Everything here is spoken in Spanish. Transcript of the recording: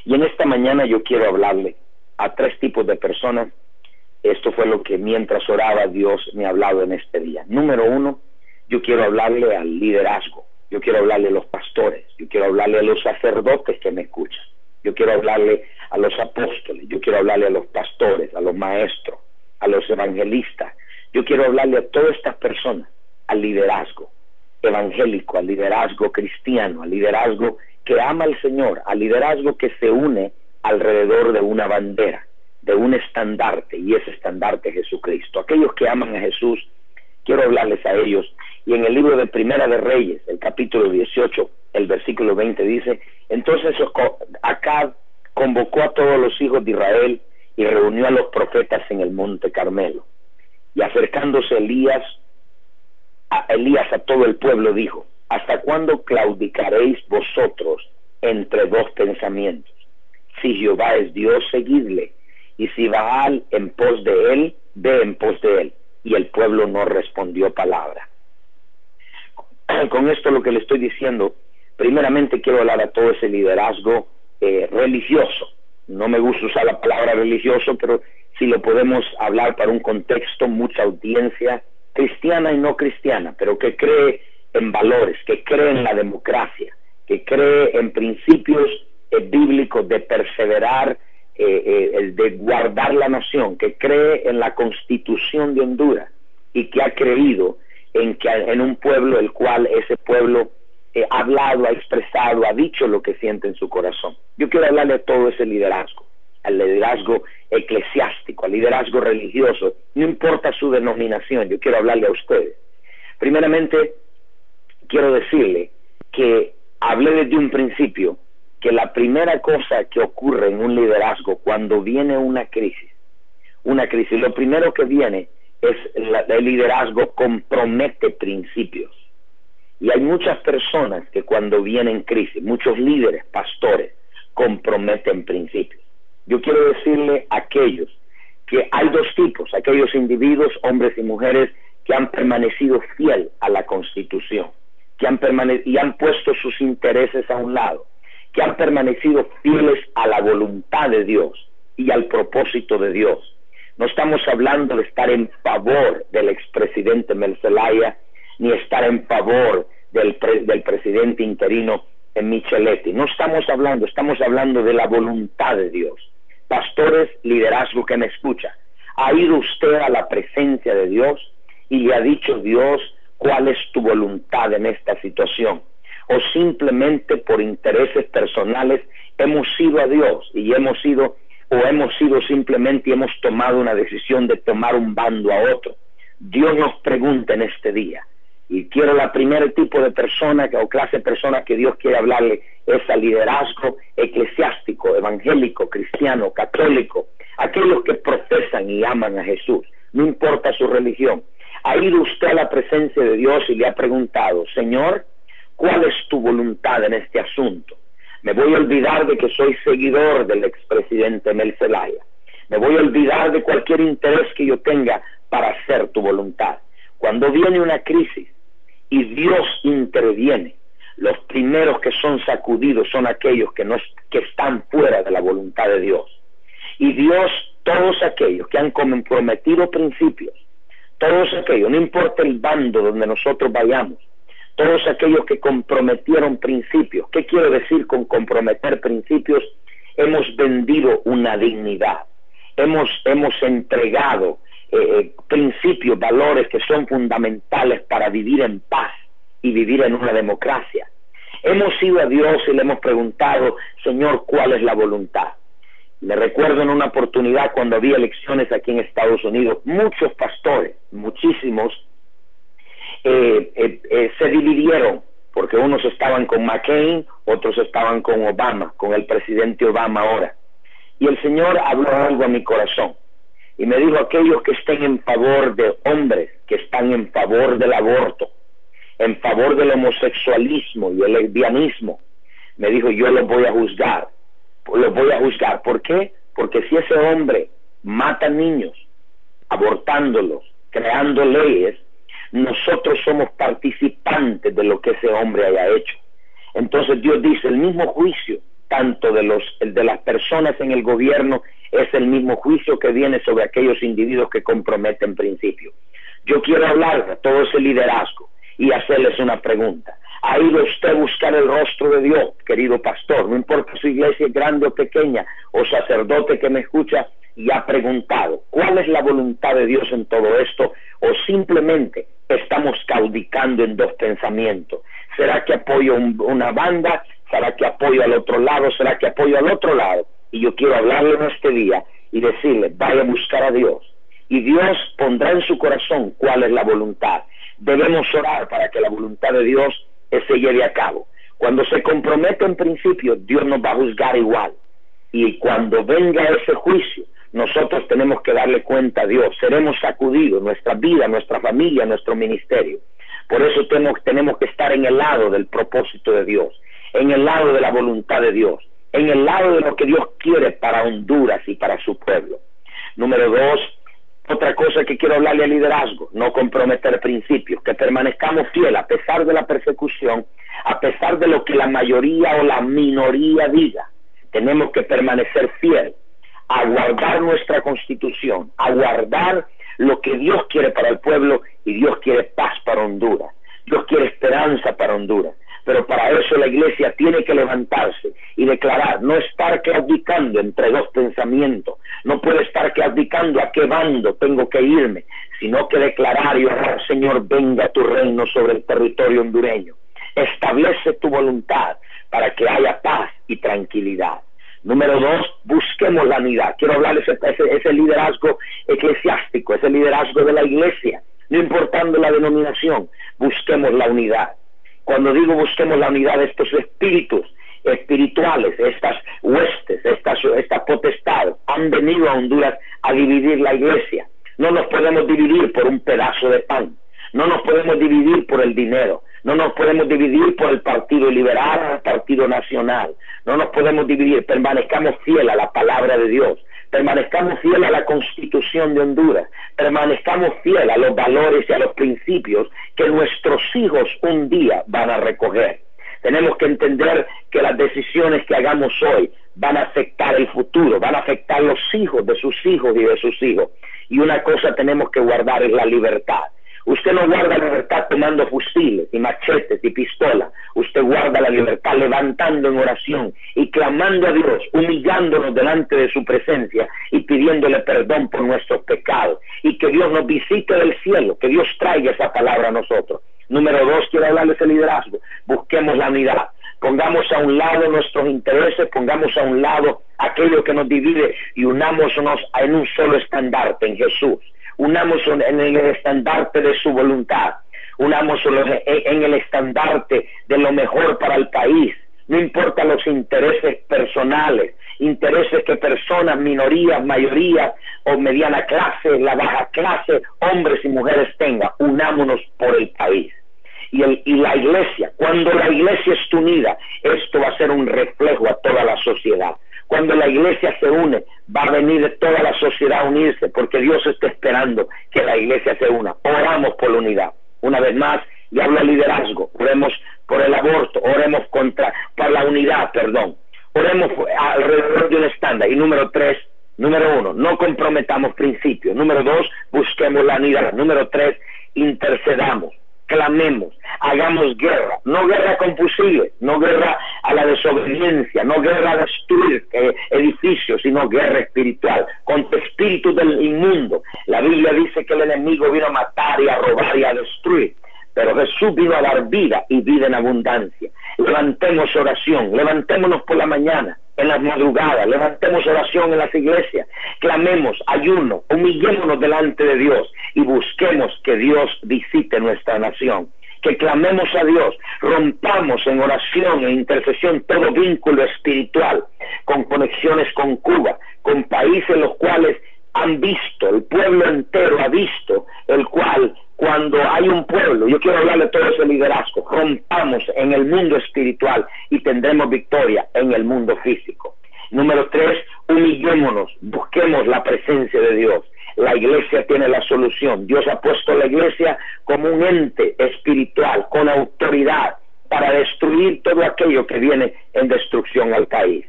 Y en esta mañana yo quiero hablarle a tres tipos de personas. Esto fue lo que mientras oraba Dios me ha hablado en este día. Número uno, yo quiero hablarle al liderazgo. Yo quiero hablarle a los pastores. Yo quiero hablarle a los sacerdotes que me escuchan. Yo quiero hablarle a los apóstoles. Yo quiero hablarle a los pastores, a los maestros, a los evangelistas. Yo quiero hablarle a todas estas personas, al liderazgo evangélico, al liderazgo cristiano, al liderazgo que ama al Señor, al liderazgo que se une alrededor de una bandera, de un estandarte, y ese estandarte es Jesucristo. Aquellos que aman a Jesús, quiero hablarles a ellos. Y en el libro de Primera de Reyes, el capítulo 18, el versículo 20 dice: entonces Acab convocó a todos los hijos de Israel y reunió a los profetas en el monte Carmelo. Y acercándose Elías a todo el pueblo dijo: ¿hasta cuándo claudicaréis vosotros entre dos pensamientos? Si Jehová es Dios, seguidle, y si Baal en pos de él, ve en pos de él. Y el pueblo no respondió palabra. Con esto lo que le estoy diciendo, primeramente quiero hablar a todo ese liderazgo religioso. No me gusta usar la palabra religioso, pero si lo podemos hablar para un contexto, mucha audiencia cristiana y no cristiana, pero que cree en valores, que cree en la democracia, que cree en principios bíblicos de perseverar, de guardar la nación, que cree en la Constitución de Honduras y que ha creído en un pueblo el cual ese pueblo ha hablado, ha expresado, ha dicho lo que siente en su corazón. Yo quiero hablarle a todo ese liderazgo, al liderazgo eclesiástico, al liderazgo religioso, no importa su denominación. Yo quiero hablarle a ustedes. Primeramente, quiero decirle que hablé desde un principio que la primera cosa que ocurre en un liderazgo cuando viene una crisis, lo primero que viene es el liderazgo compromete principios. Y hay muchas personas que cuando vienen crisis, muchos líderes, pastores, comprometen principios. Yo quiero decirle a aquellos que hay dos tipos: aquellos individuos, hombres y mujeres, que han permanecido fiel a la Constitución, que han puesto sus intereses a un lado, que han permanecido fieles a la voluntad de Dios y al propósito de Dios. No estamos hablando de estar en favor del expresidente Mel Zelaya, ni estar en favor del presidente interino Micheletti. No estamos hablando de la voluntad de Dios. Pastores, liderazgo que me escucha, ¿ha ido usted a la presencia de Dios y le ha dicho Dios cuál es tu voluntad en esta situación? ¿O simplemente por intereses personales hemos ido a Dios y hemos ido simplemente y hemos tomado una decisión de tomar un bando a otro? Dios nos pregunta en este día, y quiero la primer tipo de persona o clase de persona que Dios quiere hablarle es al liderazgo eclesiástico, evangélico, cristiano, católico, aquellos que profesan y aman a Jesús, no importa su religión. ¿Ha ido usted a la presencia de Dios y le ha preguntado: Señor, ¿cuál es tu voluntad en este asunto? Me voy a olvidar de que soy seguidor del expresidente Mel Zelaya. Me voy a olvidar de cualquier interés que yo tenga para hacer tu voluntad. Cuando viene una crisis y Dios interviene, los primeros que son sacudidos son aquellos que están fuera de la voluntad de Dios. Y Dios, todos aquellos que han comprometido principios, todos aquellos, no importa el bando donde nosotros vayamos, todos aquellos que comprometieron principios. ¿Qué quiero decir con comprometer principios? Hemos vendido una dignidad, hemos entregado principios, valores que son fundamentales para vivir en paz y vivir en una democracia. Hemos ido a Dios y le hemos preguntado: Señor, ¿cuál es la voluntad? Me recuerdo en una oportunidad cuando había elecciones aquí en Estados Unidos, muchos pastores, muchísimos, se dividieron, porque unos estaban con McCain, otros estaban con Obama, con el presidente Obama ahora. Y el Señor habló algo a mi corazón y me dijo: aquellos que estén en favor de hombres, que están en favor del aborto, en favor del homosexualismo y el lesbianismo, me dijo, yo los voy a juzgar. ¿Por qué? Porque si ese hombre mata niños, abortándolos, creando leyes, nosotros somos participantes de lo que ese hombre haya hecho. Entonces Dios dice, el mismo juicio tanto de las personas en el gobierno es el mismo juicio que viene sobre aquellos individuos que comprometen principios. Yo quiero hablar de todo ese liderazgo y hacerles una pregunta. ¿Ha ido usted a buscar el rostro de Dios, querido pastor? No importa si su iglesia es grande o pequeña, o sacerdote que me escucha, y ha preguntado, ¿cuál es la voluntad de Dios en todo esto? ¿O simplemente estamos caudicando en dos pensamientos? ¿Será que apoyo una banda? ¿Será que apoyo al otro lado? ¿Será que apoyo al otro lado? Y yo quiero hablarle en este día y decirle, vaya a buscar a Dios. Y Dios pondrá en su corazón cuál es la voluntad. Debemos orar para que la voluntad de Dios se lleve a cabo. Cuando se compromete en principio, Dios nos va a juzgar igual. Y cuando venga ese juicio, nosotros tenemos que darle cuenta a Dios. Seremos sacudidos, nuestra vida, nuestra familia, nuestro ministerio. Por eso tenemos que estar en el lado del propósito de Dios, en el lado de la voluntad de Dios, en el lado de lo que Dios quiere para Honduras y para su pueblo. Número 2, otra cosa que quiero hablarle al liderazgo, no comprometer principios, que permanezcamos fieles a pesar de la persecución, a pesar de lo que la mayoría o la minoría diga. Tenemos que permanecer fieles a guardar nuestra constitución, a guardar lo que Dios quiere para el pueblo, y Dios quiere paz para Honduras, Dios quiere esperanza para Honduras. Pero para eso la iglesia tiene que levantarse y declarar, no estar claudicando entre dos pensamientos, no puede estar claudicando a qué bando tengo que irme, sino que declarar y orar, Señor, venga tu reino sobre el territorio hondureño, establece tu voluntad para que haya paz y tranquilidad. Número 2, busquemos la unidad. Quiero hablarles de ese liderazgo eclesiástico, ese liderazgo de la iglesia, no importando la denominación, busquemos la unidad. Cuando digo busquemos la unidad, estos espíritus espirituales, estas huestes, esta potestad han venido a Honduras a dividir la iglesia. No nos podemos dividir por un pedazo de pan, no nos podemos dividir por el dinero, no nos podemos dividir por el Partido Liberal o el Partido Nacional, no nos podemos dividir. Permanezcamos fieles a la palabra de Dios, permanezcamos fieles a la Constitución de Honduras, permanezcamos fieles a los valores y a los principios que nuestros hijos un día van a recoger. Tenemos que entender que las decisiones que hagamos hoy van a afectar el futuro, van a afectar los hijos de sus hijos y de sus hijos. Y una cosa tenemos que guardar es la libertad. Usted no guarda la libertad tomando fusiles y machetes y pistolas. Usted guarda la libertad levantando en oración y clamando a Dios, humillándonos delante de su presencia y pidiéndole perdón por nuestros pecados. Y que Dios nos visite del cielo, que Dios traiga esa palabra a nosotros. Número 2, quiero hablarles de liderazgo. Busquemos la unidad. Pongamos a un lado nuestros intereses, pongamos a un lado aquello que nos divide y unámonos en un solo estandarte, en Jesús. Unamos en el estandarte de su voluntad, unamos en el estandarte de lo mejor para el país. No importa los intereses personales, intereses que personas, minorías, mayorías o mediana clase, la baja clase, hombres y mujeres tengan, unámonos por el país. Y la iglesia, cuando la iglesia está unida, esto va a ser un reflejo a toda la sociedad. Cuando la iglesia se une, va a venir toda la sociedad a unirse, porque Dios está esperando que la iglesia se una. Oramos por la unidad. Una vez más, y hablo de liderazgo, oremos por el aborto, oremos por la unidad, oremos alrededor de un estándar. Y número 1, no comprometamos principios. Número 2, busquemos la unidad. Número 3, intercedamos, clamemos, hagamos guerra, no guerra con fusiles, no guerra a la desobediencia, no guerra a destruir edificios, sino guerra espiritual, contra espíritus del inmundo. La Biblia dice que el enemigo vino a matar y a robar y a destruir, pero Jesús vino a dar vida y vida en abundancia. Levantemos oración, levantémonos por la mañana, en las madrugadas, levantemos oración en las iglesias, clamemos, ayuno, humillémonos delante de Dios y busquemos que Dios visite nuestra nación, que clamemos a Dios, rompamos en oración e intercesión todo vínculo espiritual, con conexiones con Cuba, con países los cuales han visto, el pueblo entero ha visto, el cual cuando hay un pueblo, yo quiero hablarle de todo ese liderazgo, rompamos en el mundo espiritual y tendremos victoria en el mundo físico. Número 3, humillémonos, busquemos la presencia de Dios. La iglesia tiene la solución. Dios ha puesto a la iglesia como un ente espiritual, con autoridad, para destruir todo aquello que viene en destrucción al país.